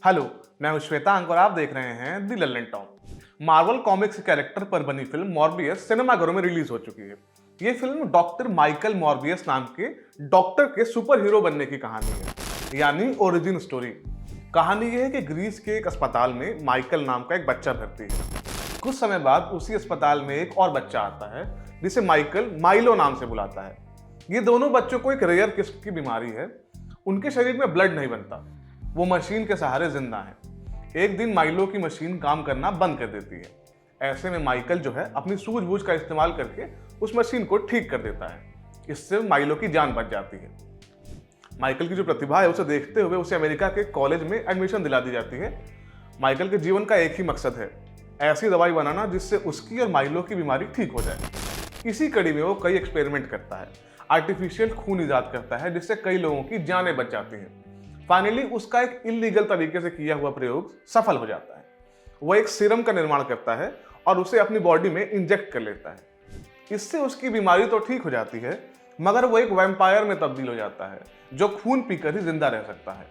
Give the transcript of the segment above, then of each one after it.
Hello, मैं हूं श्वेतांक और आप देख रहे हैं the Lallan top. Marvel comics के कैरेक्टर पर बनी फिल्म मॉर्बियस सिनेमाघरों में रिलीज हो चुकी है। ये फिल्म डॉक्टर माइकल मॉर्बियस नाम के डॉक्टर के सुपर हीरो बनने की कहानी है, यानी ओरिजिन स्टोरी। कहानी यह है कि ग्रीस के एक अस्पताल में माइकल नाम का एक बच्चा भर्ती है। कुछ समय बाद उसी अस्पताल में एक और बच्चा आता है जिसे माइकल माइलो नाम से बुलाता है। ये दोनों बच्चों को एक रेयर किस्म की बीमारी है। उनके शरीर में ब्लड नहीं बनता, वो मशीन के सहारे जिंदा हैं। एक दिन माइलो की मशीन काम करना बंद कर देती है। ऐसे में माइकल जो है अपनी सूझबूझ का इस्तेमाल करके उस मशीन को ठीक कर देता है। इससे माइलो की जान बच जाती है। माइकल की जो प्रतिभा है उसे देखते हुए उसे अमेरिका के कॉलेज में एडमिशन दिला दी जाती है। माइकल के जीवन का एक ही मकसद है, ऐसी दवाई बनाना जिससे उसकी और माइलो की बीमारी ठीक हो जाए। इसी कड़ी में वो कई एक्सपेरिमेंट करता है, आर्टिफिशियल खून ईजाद करता है जिससे कई लोगों की जानें बच जाती हैं। फाइनली उसका एक इलीगल तरीके से किया हुआ प्रयोग सफल हो जाता है। वो एक सीरम का निर्माण करता है और उसे अपनी बॉडी में इंजेक्ट कर लेता है। इससे उसकी बीमारी तो ठीक हो जाती है, मगर वो एक वैम्पायर में तब्दील हो जाता है जो खून पीकर ही जिंदा रह सकता है।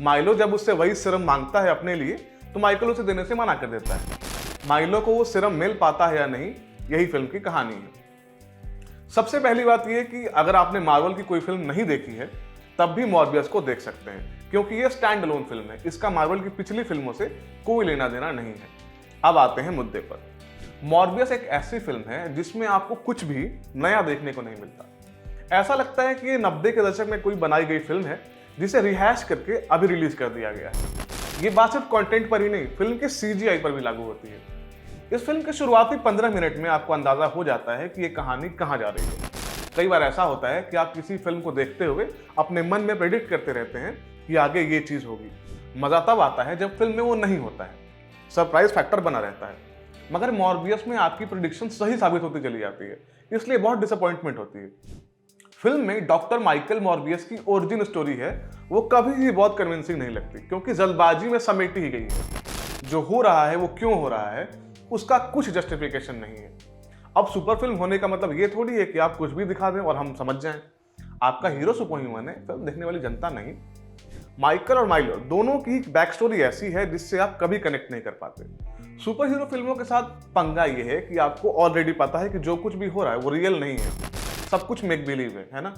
माइलो जब उससे वही सीरम मांगता है अपने लिए, तो माइकल उसे देने से मना कर देता है। माइलो को वो सीरम मिल पाता है या नहीं, यही फिल्म की कहानी है। सबसे पहली बात यह कि अगर आपने मार्वल की कोई फिल्म नहीं देखी है तब भी मॉर्बियस को देख सकते हैं, क्योंकि ये स्टैंड अलोन फिल्म है। इसका मार्वल की पिछली फिल्मों से कोई लेना देना नहीं है। अब आते हैं मुद्दे पर। मॉर्बियस एक ऐसी फिल्म है जिसमें आपको कुछ भी नया देखने को नहीं मिलता। ऐसा लगता है कि ये 90 के दशक में कोई बनाई गई फिल्म है जिसे रिहैश करके अभी रिलीज कर दिया गया है। ये बात सिर्फ कंटेंट पर ही नहीं, फिल्म के CGI पर भी लागू होती है। इस फिल्म के शुरुआती 15 मिनट में आपको अंदाजा हो जाता है कि ये कहानी कहाँ जा रही है। कई बार ऐसा होता है कि आप किसी फिल्म को देखते हुए अपने मन में प्रेडिक्ट करते रहते हैं कि आगे ये चीज होगी। मजा तब आता है जब फिल्म में वो नहीं होता है, सरप्राइज फैक्टर बना रहता है। मगर मॉर्बियस में आपकी प्रेडिक्शन सही साबित होती चली जाती है, इसलिए बहुत डिसअपॉइंटमेंट होती है। फिल्म में डॉक्टर माइकल मॉर्बियस की ओरिजिन स्टोरी है, वो कभी भी बहुत कन्विंसिंग नहीं लगती, क्योंकि जल्दबाजी में समेटी ही गई है। जो हो रहा है वो क्यों हो रहा है उसका कुछ जस्टिफिकेशन नहीं है। अब सुपर फिल्म होने का मतलब ये थोड़ी है कि आप कुछ भी दिखा दें और हम समझ जाएं। आपका हीरो सुपर ह्यूमन है, फिल्म देखने वाली जनता नहीं। माइकल और माइलो दोनों की बैक स्टोरी ऐसी है जिससे आप कभी कनेक्ट नहीं कर पाते। सुपर हीरो फिल्मों के साथ पंगा ये है कि आपको ऑलरेडी पता है कि जो कुछ भी हो रहा है वो रियल नहीं है, सब कुछ मेक बिलीव है ना।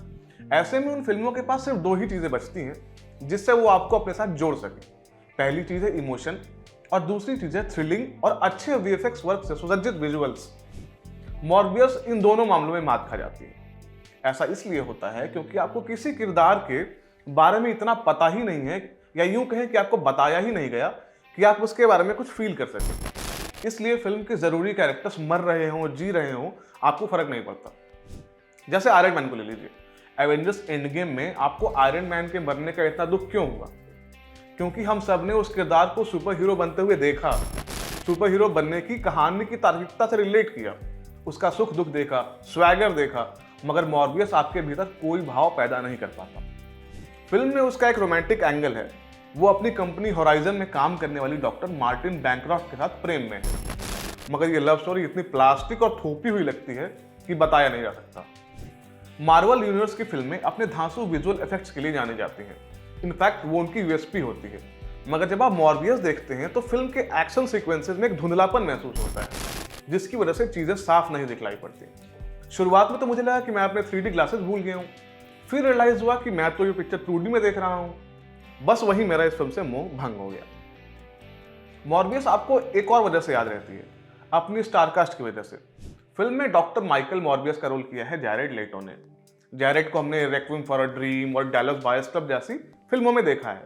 ऐसे में उन फिल्मों के पास सिर्फ दो ही चीजें बचती हैं जिससे वो आपको अपने साथ जोड़ सके। पहली चीज है इमोशन और दूसरी चीज है थ्रिलिंग और अच्छे VFX वर्क से सुसज्जित विजुअल्स। मॉर्बियस इन दोनों मामलों में मात खा जाती है। ऐसा इसलिए होता है क्योंकि आपको किसी किरदार के बारे में इतना पता ही नहीं है, या यूं कहें कि आपको बताया ही नहीं गया कि आप उसके बारे में कुछ फील कर सकें। इसलिए फिल्म के जरूरी कैरेक्टर्स मर रहे हों, जी रहे हों, आपको फर्क नहीं पड़ता। जैसे आयरन मैन को ले लीजिए। एवेंजर्स एंड गेम में आपको आयरन मैन के मरने का इतना दुख क्यों हुआ? क्योंकि हम सब ने उस किरदार को सुपर हीरो बनते हुए देखा, सुपर हीरो बनने की कहानी की तार्किकता से रिलेट किया, उसका सुख दुख देखा, स्वैगर देखा। मगर मॉर्बियस आपके भीतर कोई भाव पैदा नहीं कर पाता। फिल्म में उसका एक रोमांटिक एंगल है, वो अपनी कंपनी होराइजन में काम करने वाली डॉक्टर मार्टिन बैंक्रॉफ्ट के साथ प्रेम में है। मगर ये लव स्टोरी इतनी प्लास्टिक और थोपी हुई लगती है कि बताया नहीं जा सकता। मार्वल यूनिवर्स की फिल्में अपने धांसू विजुअल इफेक्ट्स के लिए जानी जाती हैं। इनफैक्ट वो उनकी USP होती है। मगर जब आप मॉर्बियस देखते हैं तो फिल्म के एक्शन सीक्वेंसेस में एक धुंधलापन महसूस होता है, जिसकी वजह से चीजें साफ नहीं दिखलाई पड़ती। शुरुआत में तो मुझे लगा कि मैं अपने 3D ग्लासेस भूल गया हूँ, फिर रियलाइज हुआ कि मैं तो ये पिक्चर 2D में देख रहा हूँ। बस वही मेरा इस फिल्म से मोह भंग हो गया। मॉर्बियस आपको एक और वजह से याद रहती है, अपनी स्टारकास्ट की वजह से। फिल्म में डॉक्टर माइकल मॉर्बियस का रोल किया है जैरेड लेटो ने। जैरेड को हमने रेक्विएम फॉर अ ड्रीम और डैलस बायर्स क्लब जैसी फिल्मों में देखा है।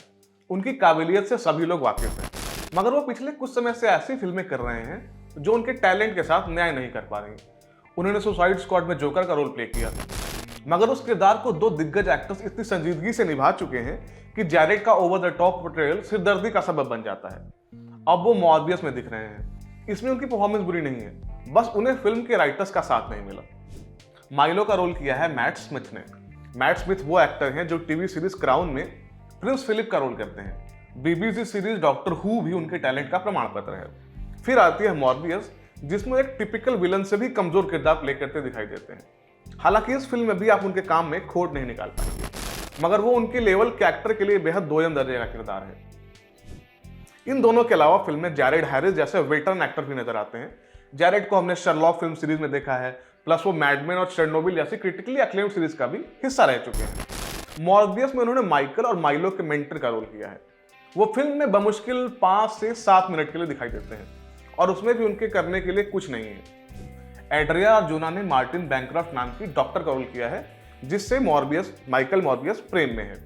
उनकी काबिलियत से सभी लोग वाकिफ हैं, मगर वो पिछले कुछ समय से ऐसी फिल्में कर रहे हैं जो उनके टैलेंट के साथ न्याय नहीं कर पा रही। उन्होंने सुसाइड स्क्वाड में जोकर का रोल प्ले किया, मगर उस किरदार को दो दिग्गज एक्टर्स इतनी संजीदगी से निभा चुके हैं कि जैरेड का ओवर द टॉप पोर्ट्रेयल सिरदर्दी का सबब बन जाता है। अब वो मॉर्बियस में दिख रहे हैं। इसमें उनकी परफॉर्मेंस बुरी नहीं है, बस उन्हें फिल्म के राइटर्स का साथ नहीं मिला। माइलो का रोल किया है मैट स्मिथ ने। मैट स्मिथ वो एक्टर हैं जो टीवी सीरीज क्राउन में प्रिंस फिलिप का रोल करते हैं। BBC सीरीज डॉक्टर हू भी उनके टैलेंट का प्रमाण पत्र है। फिर आती है मॉर्बियस, जिसमें एक टिपिकल विलन से भी कमजोर किरदार प्ले करते दिखाई देते हैं। हालांकि इस फिल्म में भी आप उनके काम में खोट नहीं निकाल पाएंगे, मगर वो उनके लेवल के एक्टर के लिए बेहद दोयम दर्जे का किरदार है। इन दोनों के अलावा फिल्म में जैरेड हैरिस जैसे वेटरन एक्टर भी नजर आते हैं। जैरेड को हमने शर्लॉक फिल्म सीरीज में देखा है, प्लस वो मैडमेन और चेरनोबिल जैसी क्रिटिकली अक्लेम्ड सीरीज का भी हिस्सा रह चुके हैं। मॉर्बियस में उन्होंने माइकल और माइलो के मेंटर का रोल किया है। वो फिल्म में बमुश्किल 5 से 7 मिनट के लिए दिखाई देते हैं और उसमें भी उनके करने के लिए कुछ नहीं है। एड्रिया अर्जुना ने मार्टिन बैंक्रॉफ्ट नाम की डॉक्टर का रोल किया है, जिससे माइकल मॉर्बियस प्रेम में है।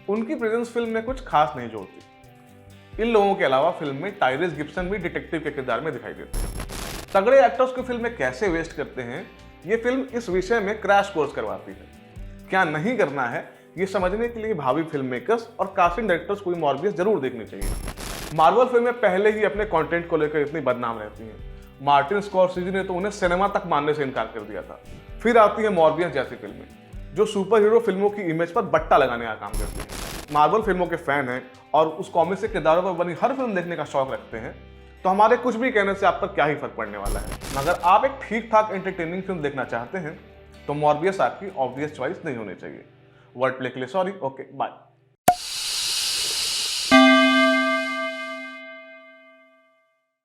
उनकी प्रेजेंस फिल्म में कुछ खास नहीं जोड़ती। इन लोगों के अलावा फिल्म में टायरिस गिब्सन भी डिटेक्टिव के किरदार में दिखाई देते हैं। तगड़े एक्टर्स को फिल्म में कैसे वेस्ट करते हैं, ये फिल्म इस विषय में क्रैश कोर्स करवाती है। क्या नहीं करना है, ये समझने के लिए भावी फिल्म मेकर्स और कास्टिंग डायरेक्टर्स को मॉर्बियस जरूर देखनी चाहिए। मार्वल फिल्में पहले ही अपने कंटेंट को लेकर इतनी बदनाम रहती हैं। मार्टिन स्कॉर्सेज़ी ने तो उन्हें सिनेमा तक मानने से इनकार कर दिया था। फिर आती है मॉर्बियस जैसी फिल्में, जो सुपर हीरो फिल्मों की इमेज पर बट्टा लगाने का काम करती हैं। मार्वल फिल्मों के फैन हैं और उस कॉमिक से किरदारों पर बनी हर फिल्म देखने का शौक रखते हैं, तो हमारे कुछ भी कहने से आप पर क्या ही फर्क पड़ने वाला है। मगर आप एक ठीक ठाक एंटरटेनिंग फिल्म देखना चाहते हैं तो मॉर्बियस आपकी ऑब्वियस चॉइस नहीं होनी चाहिए। वर्ड प्ले के लिए सॉरी, ओके बाय।